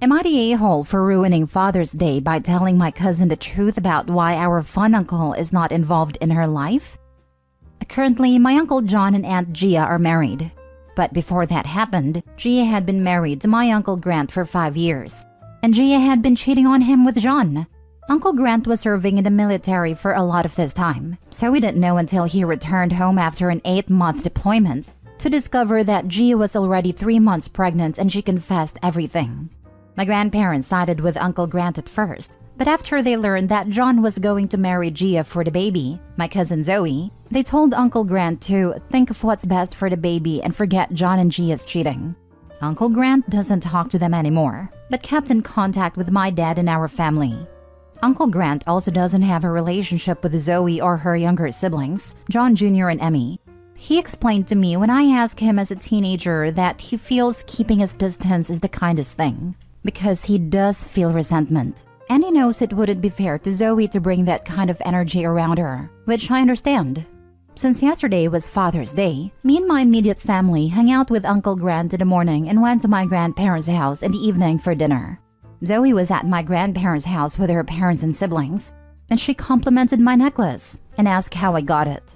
Am I the a-hole for ruining Father's Day by telling my cousin the truth about why our fun uncle is not involved in her life? Currently, my Uncle John and Aunt Gia are married. But before that happened, Gia had been married to my Uncle Grant for 5 years. And Gia had been cheating on him with John. Uncle Grant was serving in the military for a lot of this time, so we didn't know until he returned home after an 8-month deployment to discover that Gia was already 3 months pregnant and she confessed everything. My grandparents sided with Uncle Grant at first, but after they learned that John was going to marry Gia for the baby, my cousin Zoe, they told Uncle Grant to think of what's best for the baby and forget John and Gia's cheating. Uncle Grant doesn't talk to them anymore, but kept in contact with my dad and our family. Uncle Grant also doesn't have a relationship with Zoe or her younger siblings, John Jr. and Emmy. He explained to me when I asked him as a teenager that he feels keeping his distance is the kindest thing, because he does feel resentment. And he knows it wouldn't be fair to Zoe to bring that kind of energy around her, which I understand. Since yesterday was Father's Day, me and my immediate family hung out with Uncle Grant in the morning and went to my grandparents' house in the evening for dinner. Zoe was at my grandparents' house with her parents and siblings, and she complimented my necklace and asked how I got it.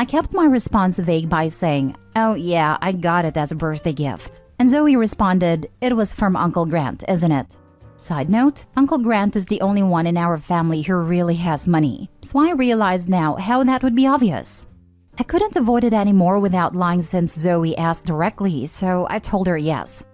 I kept my response vague by saying, "Oh yeah, I got it as a birthday gift." And Zoe responded, "It was from Uncle Grant, isn't it?" Side note, Uncle Grant is the only one in our family who really has money, so I realize now how that would be obvious. I couldn't avoid it anymore without lying since Zoe asked directly, so I told her yes.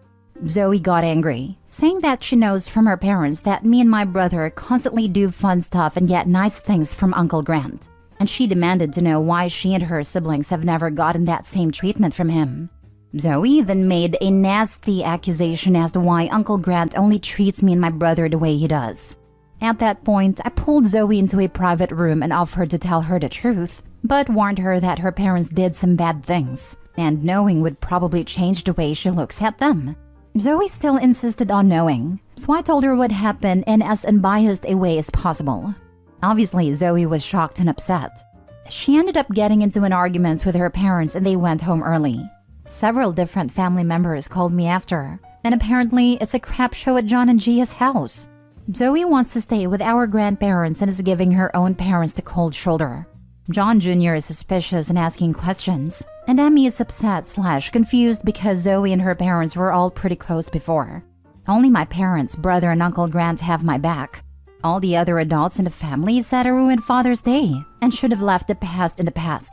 Zoe got angry, saying that she knows from her parents that me and my brother constantly do fun stuff and get nice things from Uncle Grant. And she demanded to know why she and her siblings have never gotten that same treatment from him. Zoe then made a nasty accusation as to why Uncle Grant only treats me and my brother the way he does. At that point, I pulled Zoe into a private room and offered to tell her the truth, but warned her that her parents did some bad things, and knowing would probably change the way she looks at them. Zoe still insisted on knowing, so I told her what happened in as unbiased a way as possible. Obviously, Zoe was shocked and upset. She ended up getting into an argument with her parents and they went home early. Several different family members called me after, and apparently it's a crap show at John and Gia's house. Zoe wants to stay with our grandparents and is giving her own parents the cold shoulder. John Jr. is suspicious and asking questions, and Emmy is upset/confused because Zoe and her parents were all pretty close before. Only my parents, brother, and Uncle Grant have my back. All the other adults in the family said I ruined Father's Day and should have left the past in the past.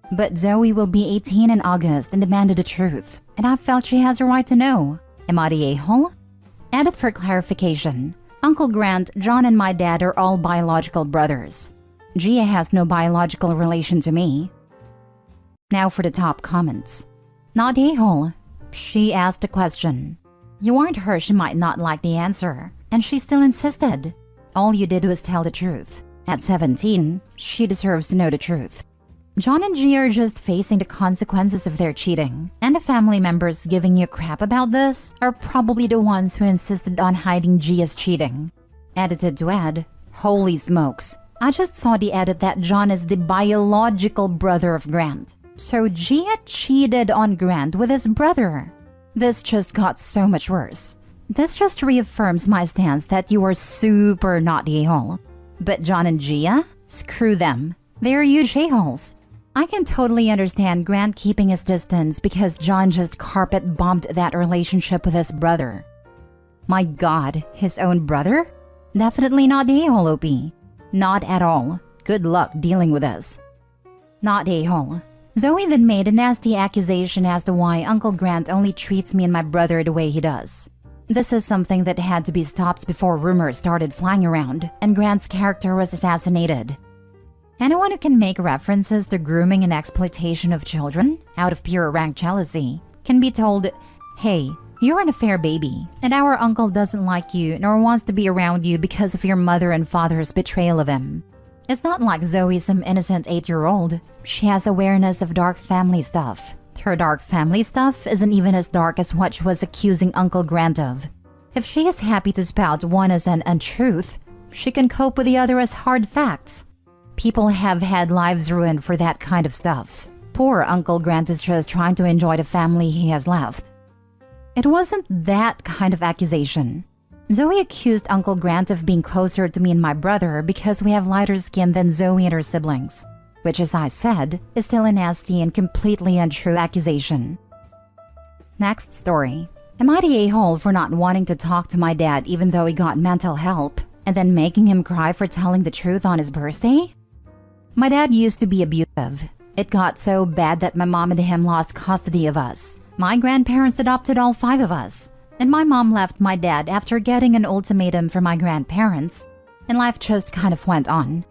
But Zoe will be 18 in August and demanded the truth, and I felt she has a right to know. Am I the a-hole? Added for clarification, Uncle Grant, John, and my dad are all biological brothers. Gia has no biological relation to me. Now for the top comments. Not a-hole. She asked a question. You warned her she might not like the answer, and she still insisted. All you did was tell the truth. At 17, she deserves to know the truth. John and Gia are just facing the consequences of their cheating, and the family members giving you crap about this are probably the ones who insisted on hiding Gia's cheating. Edited to add, holy smokes, I just saw the edit that John is the biological brother of Grant. So Gia cheated on Grant with his brother. This just got so much worse. This just reaffirms my stance that you are super not the a-hole. But John and Gia? Screw them. They're huge a-holes. I can totally understand Grant keeping his distance because John just carpet bombed that relationship with his brother. My God, his own brother? Definitely not the a-hole, OP. Not at all. Good luck dealing with this. Not a-hole. Zoe then made a nasty accusation as to why Uncle Grant only treats me and my brother the way he does. This is something that had to be stopped before rumors started flying around and Grant's character was assassinated. Anyone who can make references to grooming and exploitation of children out of pure rank jealousy can be told, hey, you're an affair baby, and our uncle doesn't like you nor wants to be around you because of your mother and father's betrayal of him. It's not like Zoe's some innocent 8-year-old. She has awareness of dark family stuff. Her dark family stuff isn't even as dark as what she was accusing Uncle Grant of. If she is happy to spout one as an untruth, she can cope with the other as hard facts. People have had lives ruined for that kind of stuff. Poor Uncle Grant is just trying to enjoy the family he has left. It wasn't that kind of accusation. Zoe accused Uncle Grant of being closer to me and my brother because we have lighter skin than Zoe and her siblings, which, as I said, is still a nasty and completely untrue accusation. Next story. Am I the a-hole for not wanting to talk to my dad even though he got mental help, and then making him cry for telling the truth on his birthday? My dad used to be abusive. It got so bad that my mom and him lost custody of us. My grandparents adopted all 5 of us, and my mom left my dad after getting an ultimatum from my grandparents, and life just kind of went on.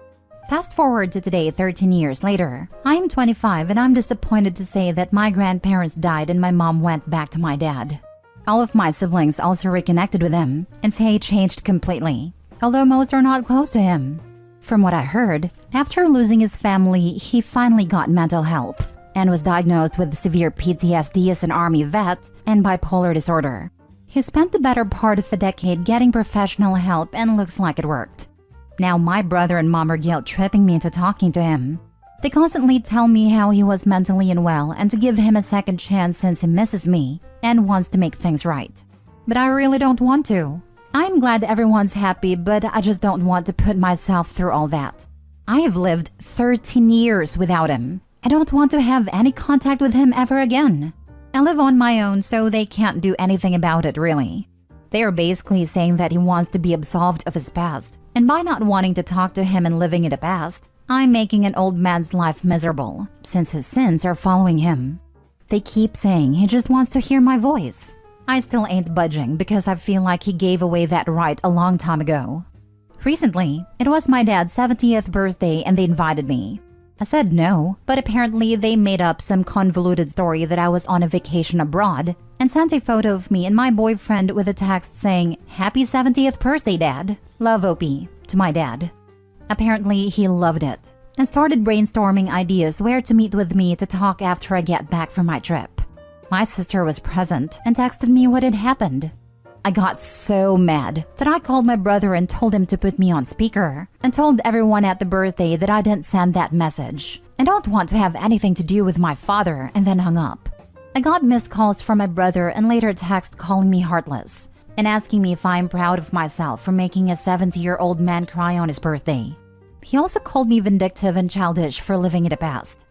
Fast forward to today, 13 years later. I am 25 and I'm disappointed to say that my grandparents died and my mom went back to my dad. All of my siblings also reconnected with him and say he changed completely, although most are not close to him. From what I heard, after losing his family, he finally got mental help and was diagnosed with severe PTSD as an Army vet and bipolar disorder. He spent the better part of a decade getting professional help and looks like it worked. Now my brother and mom are guilt-tripping me into talking to him. They constantly tell me how he was mentally unwell and to give him a second chance since he misses me and wants to make things right. But I really don't want to. I'm glad everyone's happy, but I just don't want to put myself through all that. I have lived 13 years without him. I don't want to have any contact with him ever again. I live on my own, so they can't do anything about it, really. They are basically saying that he wants to be absolved of his past, and by not wanting to talk to him and living in the past, I'm making an old man's life miserable, since his sins are following him. They keep saying he just wants to hear my voice. I still ain't budging because I feel like he gave away that right a long time ago. Recently, it was my dad's 70th birthday and they invited me. I said no, but apparently they made up some convoluted story that I was on a vacation abroad and sent a photo of me and my boyfriend with a text saying, "Happy 70th birthday, Dad. Love, Opie," to my dad. Apparently, he loved it and started brainstorming ideas where to meet with me to talk after I get back from my trip. My sister was present and texted me what had happened. I got so mad that I called my brother and told him to put me on speaker and told everyone at the birthday that I didn't send that message and don't want to have anything to do with my father, and then hung up. I got missed calls from my brother and later a text calling me heartless and asking me if I'm proud of myself for making a 70-year-old man cry on his birthday. He also called me vindictive and childish for living in the past.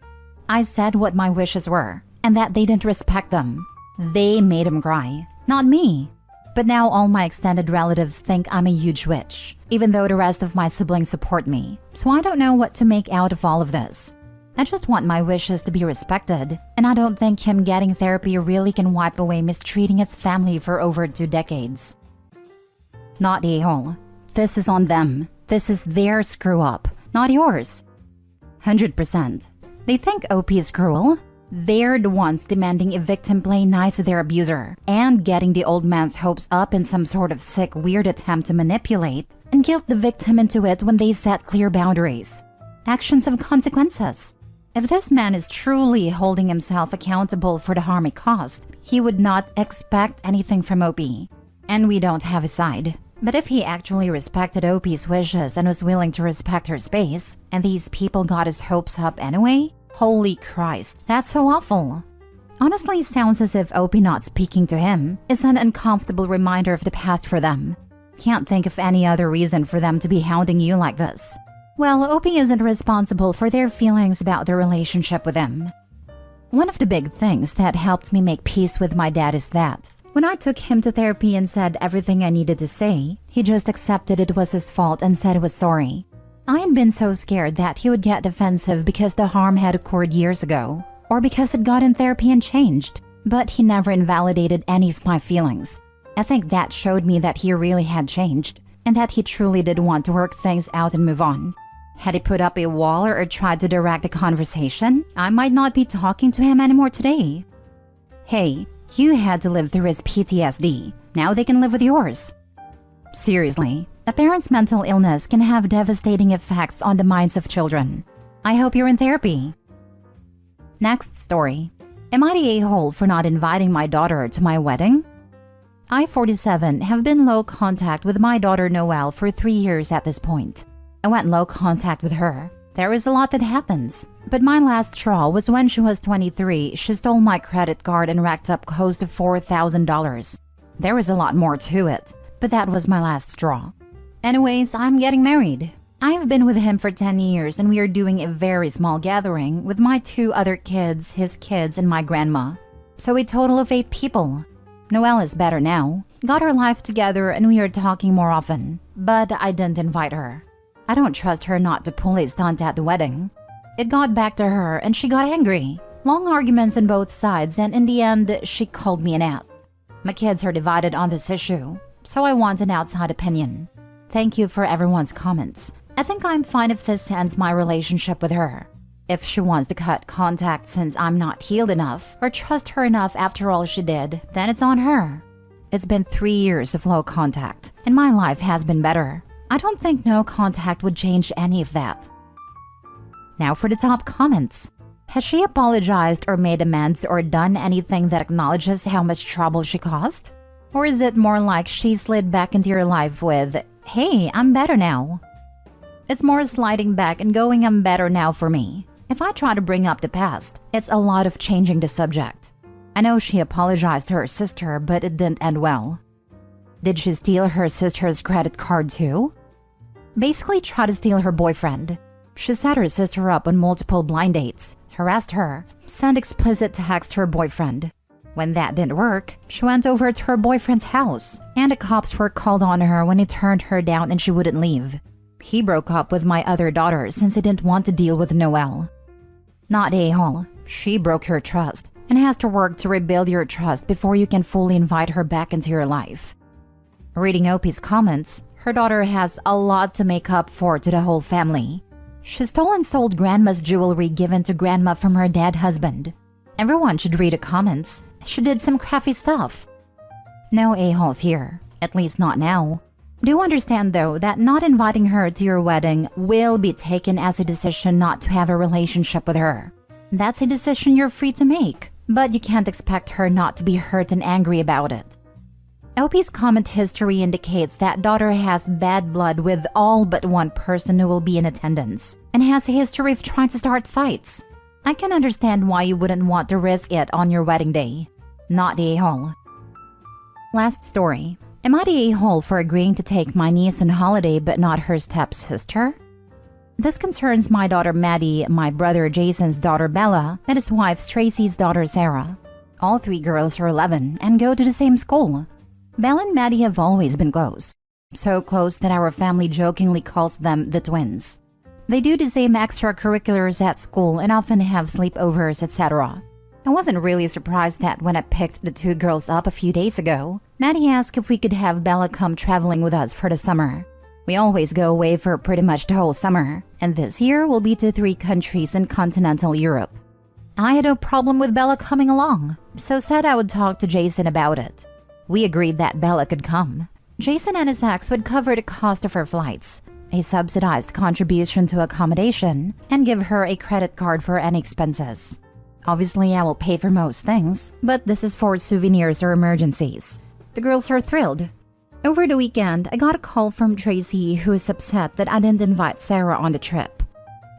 I said what my wishes were and that they didn't respect them. They made him cry, not me. But now all my extended relatives think I'm a huge witch, even though the rest of my siblings support me. So I don't know what to make out of all of this. I just want my wishes to be respected, and I don't think him getting therapy really can wipe away mistreating his family for over 2 decades. Not a-hole. This is on them. This is their screw-up, not yours. 100%. They think OP is cruel. They're the ones demanding a victim play nice to their abuser and getting the old man's hopes up in some sort of sick, weird attempt to manipulate and guilt the victim into it when they set clear boundaries. Actions have consequences. If this man is truly holding himself accountable for the harm he caused, he would not expect anything from OP. And we don't have his side. But if he actually respected OP's wishes and was willing to respect her space, and these people got his hopes up anyway, holy Christ, that's so awful. Honestly, sounds as if OP not speaking to him is an uncomfortable reminder of the past for them. Can't think of any other reason for them to be hounding you like this. Well, OP isn't responsible for their feelings about their relationship with him. One of the big things that helped me make peace with my dad is that when I took him to therapy and said everything I needed to say, he just accepted it was his fault and said he was sorry. I had been so scared that he would get defensive because the harm had occurred years ago, or because he'd got in therapy and changed, but he never invalidated any of my feelings. I think that showed me that he really had changed, and that he truly did want to work things out and move on. Had he put up a wall or tried to direct the conversation, I might not be talking to him anymore today. Hey, you had to live through his PTSD. Now they can live with yours. Seriously, a parent's mental illness can have devastating effects on the minds of children. I hope you're in therapy. Next story. Am I the a-hole for not inviting my daughter to my wedding? I, 47, have been low contact with my daughter Noelle for 3 years at this point. I went low contact with her. There is a lot that happens. But my last straw was when she was 23, she stole my credit card and racked up close to $4,000. There was a lot more to it. but that was my last straw. Anyways, I'm getting married. I've been with him for 10 years and we are doing a very small gathering with my 2 other kids, his kids, and my grandma. So a total of 8 people. Noelle is better now, got her life together, and we are talking more often. But I didn't invite her. I don't trust her not to pull a stunt at the wedding. It got back to her and she got angry. Long arguments on both sides, and in the end, she called me an ass. My kids are divided on this issue, so I want an outside opinion. Thank you for everyone's comments. I think I'm fine if this ends my relationship with her. If she wants to cut contact since I'm not healed enough or trust her enough after all she did, then it's on her. It's been 3 years of low contact, and my life has been better. I don't think no contact would change any of that. Now for the top comments. Has she apologized or made amends or done anything that acknowledges how much trouble she caused? Or is it more like she slid back into your life with, "Hey, I'm better now"? It's more sliding back and going, "I'm better now" for me. If I try to bring up the past, it's a lot of changing the subject. I know she apologized to her sister, but it didn't end well. Did she steal her sister's credit card too? Basically try to steal her boyfriend. She set her sister up on multiple blind dates, harassed her, sent explicit texts to her boyfriend. When that didn't work, she went over to her boyfriend's house, and the cops were called on her when he turned her down and she wouldn't leave. He broke up with my other daughter since he didn't want to deal with Noelle. Not a-hole. She broke your trust and has to work to rebuild your trust before you can fully invite her back into your life. Reading Opie's comments, her daughter has a lot to make up for to the whole family. She stole and sold grandma's jewelry given to grandma from her dead husband. Everyone should read the comments. She did some crafty stuff. No a-holes here, at least not now. Do understand though that not inviting her to your wedding will be taken as a decision not to have a relationship with her. That's a decision you're free to make, but you can't expect her not to be hurt and angry about it. Opie's comment history indicates that daughter has bad blood with all but one person who will be in attendance, and has a history of trying to start fights. I can understand why you wouldn't want to risk it on your wedding day. Not the a-hole. Last story. Am I the a-hole for agreeing to take my niece on holiday but not her stepsister? This concerns my daughter Maddie, my brother Jason's daughter Bella, and his wife Tracy's daughter Sarah. All 3 girls are 11 and go to the same school. Bella and Maddie have always been close. So close that our family jokingly calls them the twins. They do the same extracurriculars at school and often have sleepovers, etc. I wasn't really surprised that when I picked the 2 girls up a few days ago, Maddie asked if we could have Bella come traveling with us for the summer. We always go away for pretty much the whole summer, and this year will be to 3 countries in continental Europe. I had no problem with Bella coming along, so said I would talk to Jason about it. We agreed that Bella could come. Jason and his ex would cover the cost of her flights, a subsidized contribution to accommodation, and give her a credit card for any expenses. Obviously, I will pay for most things, but this is for souvenirs or emergencies. The girls are thrilled. Over the weekend, I got a call from Tracy who is upset that I didn't invite Sarah on the trip.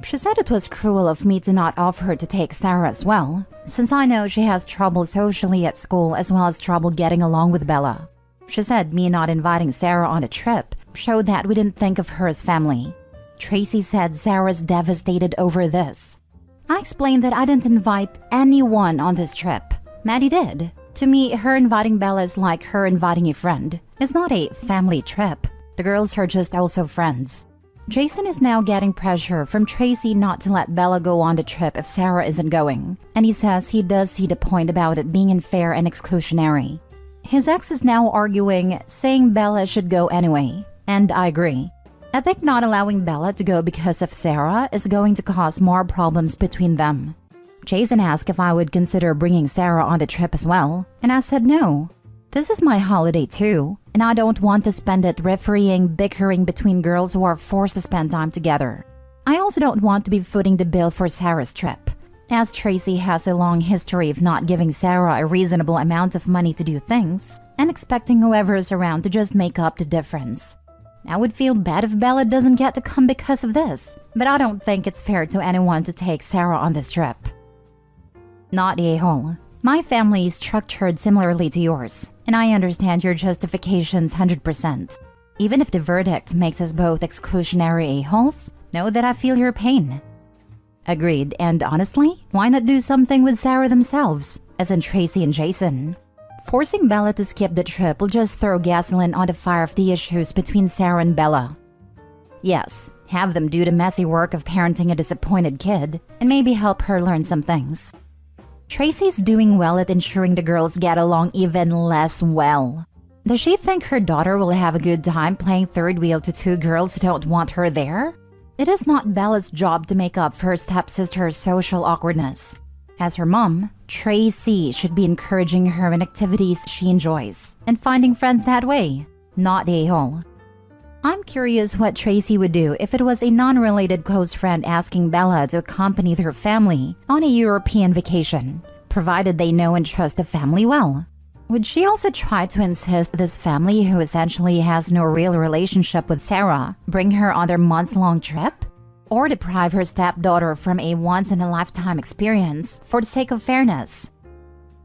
She said it was cruel of me to not offer her to take Sarah as well, since I know she has trouble socially at school as well as trouble getting along with Bella. She said me not inviting Sarah on the trip showed that we didn't think of her as family. Tracy said Sarah's devastated over this. I explained that I didn't invite anyone on this trip. Maddie did. To me, her inviting Bella is like her inviting a friend. It's not a family trip. The girls are just also friends. Jason is now getting pressure from Tracy not to let Bella go on the trip if Sarah isn't going. And he says he does see the point about it being unfair and exclusionary. His ex is now arguing, saying Bella should go anyway. And I agree. I think not allowing Bella to go because of Sarah is going to cause more problems between them. Jason asked if I would consider bringing Sarah on the trip as well, and I said no. This is my holiday too, and I don't want to spend it refereeing, bickering between girls who are forced to spend time together. I also don't want to be footing the bill for Sarah's trip, as Tracy has a long history of not giving Sarah a reasonable amount of money to do things, and expecting whoever is around to just make up the difference. I would feel bad if Bella doesn't get to come because of this, but I don't think it's fair to anyone to take Sarah on this trip. Not the a-hole. My family is structured similarly to yours, And I understand your justifications 100%. Even if the verdict makes us both exclusionary a-holes, know that I feel your pain. Agreed, and honestly, why not do something with Sarah themselves, as in Tracy and Jason? Forcing Bella to skip the trip will just throw gasoline on the fire of the issues between Sarah and Bella. Yes, have them do the messy work of parenting a disappointed kid, and maybe help her learn some things. Tracy's doing well at ensuring the girls get along even less well. Does she think her daughter will have a good time playing third wheel to two girls who don't want her there? It is not Bella's job to make up for her stepsister's social awkwardness. As her mom, Tracy should be encouraging her in activities she enjoys and finding friends that way, not a-hole. I'm curious what Tracy would do if it was a non-related close friend asking Bella to accompany their family on a European vacation, provided they know and trust the family well. Would she also try to insist this family, who essentially has no real relationship with Sarah, bring her on their months-long trip? Or deprive her stepdaughter from a once-in-a-lifetime experience for the sake of fairness?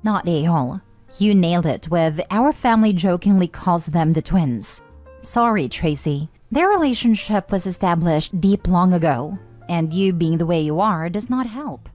Not a-hole. You nailed it with "our family jokingly calls them the twins." Sorry, Tracy. Their relationship was established deep long ago, and you being the way you are does not help.